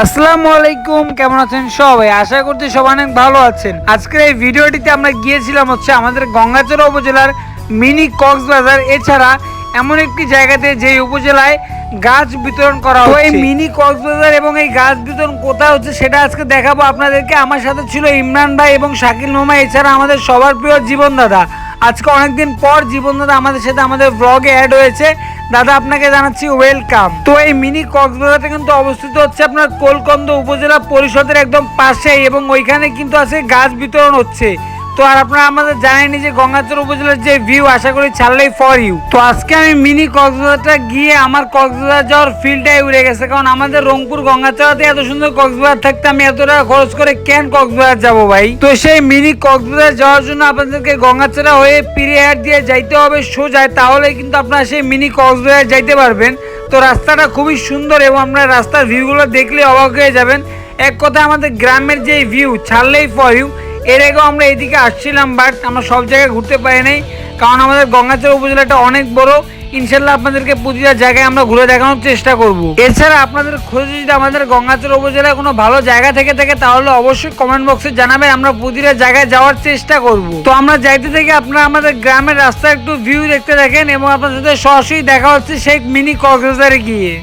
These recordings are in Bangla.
আসসালামু আলাইকুম, কেমন আছেন সবাই? আশা করছি সবাই অনেক ভালো আছেন। আজকের এই ভিডিওটিতে আমরা গিয়েছিলাম আমাদের গঙ্গাচড়া উপজেলার মিনি কক্সবাজার। এছাড়া এমন একটি জায়গাতে যে উপজেলায় গাছ বিতরণ করা হয়। এই মিনি কক্সবাজার এবং এই গাছ বিতরণ কোথায় হচ্ছে সেটা আজকে দেখাবো আপনাদেরকে। আমার সাথে ছিল ইমরান ভাই এবং শাকিল মামা, এছাড়া আমাদের সবার প্রিয় জীবন দাদা। আজকে অনেকদিন পর জীবন দাদা আমাদের সাথে আমাদের ব্লগে অ্যাড হয়েছে। দাদা, আপনাকে জানাচ্ছি ওয়েলকাম। তো এই মিনি কক্সবাজারটা কিন্তু অবস্থিত হচ্ছে আপনার কোলকন্দ উপজেলা পরিষদের একদম পাশেই, এবং ওইখানে কিন্তু আছে গাছ বিতরণ হচ্ছে। তো আর আপনারা আমাদের জানেনই যে গঙ্গাচড়া উপজেলার যে ভিউ, আশা করি ছাড়লেই ফর ইউ। তো আজকে আমি মিনি কক্সবাজারটা গিয়ে আমার কক্সবাজার যাওয়ার ফিলটাই উড়ে গেছে, কারণ আমাদের রংপুর গঙ্গাচড়াতে এত সুন্দর কক্সবাজার থাকতে আমি এত টাকা খরচ করে কেন কক্সবাজার যাবো ভাই? তো সেই মিনি কক্সবাজার যাওয়ার জন্য আপনাদেরকে গঙ্গাচড়া হয়ে পিরিহাট দিয়ে যাইতে হবে সোজায়, তাহলে কিন্তু আপনারা সেই মিনি কক্সবাজার যাইতে পারবেন। তো রাস্তাটা খুবই সুন্দর এবং আপনারা রাস্তার ভিউগুলো দেখলে অবাক হয়ে যাবেন। এক কথায় আমাদের গ্রামের যে ভিউ, ছাড়লেই ফর ইউ। এর আগেও আমরা এদিকে আসছিলাম, বাট আমরা সব জায়গায় ঘুরতে পারি নাই, কারণ আমাদের গঙ্গাচড়া উপজেলাটা অনেক বড়। ইনশাল্লাহ আপনাদেরকে প্রতিটা জায়গায় আমরা ঘুরে দেখানোর চেষ্টা করব। এছাড়া আপনাদের খোঁজে যদি আমাদের গঙ্গাচড়া উপজেলায় কোনো ভালো জায়গা থেকে থাকে তাহলে অবশ্যই কমেন্ট বক্সে জানাবেন, আমরা প্রতিটা জায়গায় যাওয়ার চেষ্টা করব। তো আমরা যাইতে থেকে আপনারা আমাদের গ্রামের রাস্তা একটু ভিউ দেখতে দেখেন, এবং আপনার সাথে সরাসরি দেখা হচ্ছে সেই মিনি কক্সবাজারে গিয়ে।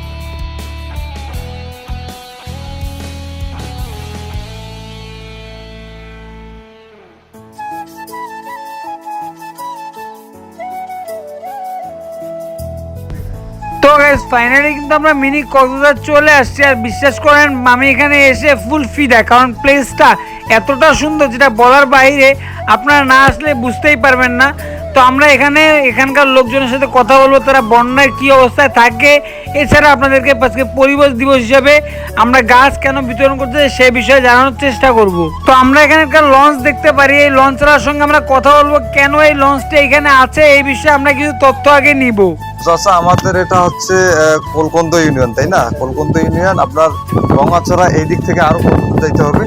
তো গাইস, ফাইনালি কিন্তু আমরা মিনি কক্সবাজার চলে আসছি। আর বিশ্বাস করেন আমি এখানে এসে ফুল ফিদা, কারণ প্লেসটা এতটা সুন্দর যেটা বলার বাইরে, আপনারা না আসলে বুঝতেই পারবেন না। তো আমরা এখানকার লোকজনের সাথে কথা বলবো, তারা বন্যায় কী অবস্থায় থাকে। এছাড়া আপনাদেরকে আজকে পরিবেশ দিবস হিসাবে আমরা গাছ কেন বিতরণ করতে সে বিষয়ে জানানোর চেষ্টা করব। তো আমরা এখানকার লঞ্চ দেখতে পারি, এই লঞ্চটার সঙ্গে আমরা কথা বলবো কেন এই লঞ্চটা এখানে আছে, এই বিষয়ে আমরা কিছু তথ্য আগে নিব। চাচা, আমাদের এটা হচ্ছে কোলকন্দ ইউনিয়ন, তাই না? কোলকন্দ ইউনিয়ন আপনার গঙ্গাচড়া এই দিক থেকে আরো কতদূর যাইতে হবে?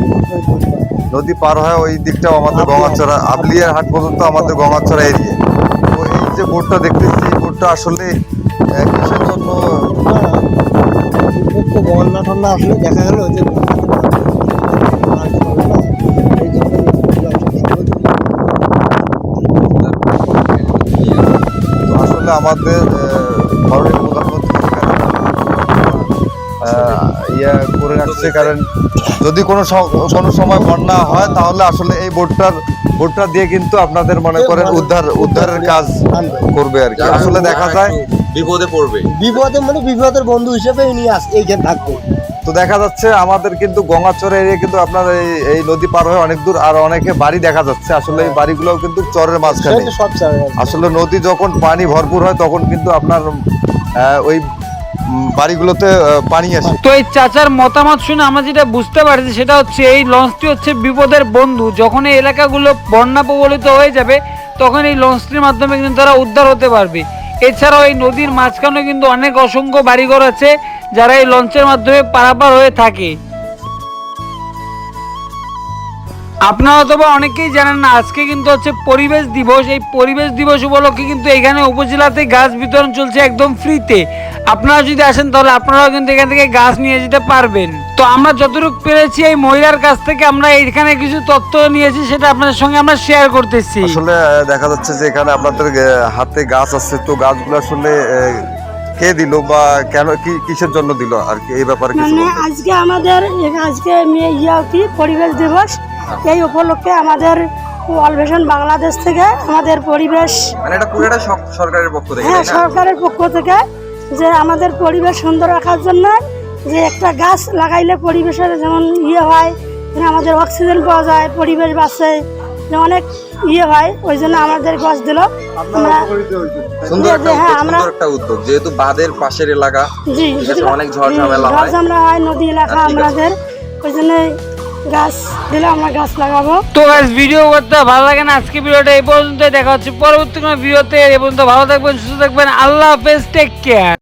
নদী পার হয় ওই দিকটাও আমাদের গঙ্গাচড়া, আবলিয়ার হাট পর্যন্ত আমাদের গঙ্গাচড়া এরিয়া। তো এই যে বোর্ডটা দেখতেছি, এই বোর্ডটা আসলে কিসের জন্য? বন্যা টন্যা আসলে দেখা গেল যে আসলে আমাদের ভারতের প্রধানমন্ত্রী ইয়ে করে রাখছে, কারণ যদি কোনো সময় বন্যা হয় তাহলে আসলে এই বোটটা দিয়ে কিন্তু আপনাদের মনে করেন উদ্ধারের কাজ করবে আর কি। আসলে দেখা যায় বিপদের বন্ধু হিসেবে উনি এইখানে থাকবে। তো দেখা যাচ্ছে আমাদের কিন্তু গঙ্গাচড়া এরিয়া কিন্তু আপনার এই নদী পার হয়ে অনেক দূর, আর অনেকে বাড়ি দেখা যাচ্ছে। আসলে এই বাড়িগুলোও কিন্তু চরের মাঝখানে। আসলে নদী যখন পানি ভরপুর হয় তখন কিন্তু আপনার ওই বাড়িগুলোতে পানি আসে। তো এই চাচার মতামত শুনে আমরা যেটা বুঝতে পারছি সেটা হচ্ছে এই লঞ্চটি হচ্ছে বিপদের বন্ধু। যখন এই এলাকাগুলো বন্যা প্রবলিত হয়ে যাবে তখন এই লঞ্চটির মাধ্যমে কিন্তু তারা উদ্ধার হতে পারবে। এছাড়াও এই নদীর মাঝখানে কিন্তু অনেক অসংখ্য বাড়িঘর আছে যারা এই লঞ্চের মাধ্যমে পারাপার হয়ে থাকে। আপনারা অথবা অনেকেই জানেন না, আজকে কিন্তু হচ্ছে পরিবেশ দিবস। এই পরিবেশ দিবস উপলক্ষে কিন্তু এখানে উপজেলাতে গাছ বিতরণ চলছে একদম ফ্রিতে। আপনারা যদি আসেন তাহলে আপনারাও কিন্তু এখান থেকে গাছ নিয়ে যেতে পারবেন। তো আমরা যতটুকু পেরেছি এই মহিলার কাছ থেকে আমরা এখানে কিছু তথ্য নিয়েছি, সেটা আপনাদের সঙ্গে আমরা শেয়ার করতেছি। আসলে দেখা যাচ্ছে যে এখানে আপনাদের হাতে গাছ আছে, তো গাছগুলো আসলে কে দিল বা কেন, কিসের জন্য দিল আর কি, এই ব্যাপারে কিছু বলতে? আজকে আমাদের পরিবেশ দিবস, এই উপলক্ষে আমাদের ওয়ার্ল্ড ভিশন বাংলাদেশ থেকে আমাদের পরিবেশ, মানে এটা পুরোটা সরকারের পক্ষ থেকে, হ্যাঁ সরকারের পক্ষ থেকে, যে আমাদের পরিবেশ সুন্দর রাখার জন্য যে একটা গাছ লাগাইলে পরিবেশের যেমন হয়, আমাদের অক্সিজেন পাওয়া যায়, পরিবেশ বাঁচে, অনেক হয়, ওই জন্য আমাদের গাছ দিল। হ্যাঁ, আমরা একটা উদ্যোগ, যেহেতু বাঁধের পাশের এলাকা, জি অনেক ঝড়ঝামেলা হয় নদী এলাকা আমাদের, ওই জন্য গাছ দিলে আমরা গাছ লাগাবো। তো গাইস, ভিডিও করতে ভালো লাগে না, আজকে ভিডিওটা এই পর্যন্ত। দেখা হচ্ছে পরবর্তী কোনো ভিডিওতে। এই পর্যন্ত ভালো থাকবেন, সুস্থ থাকবেন। আল্লাহ হাফেজ, টেক কেয়ার।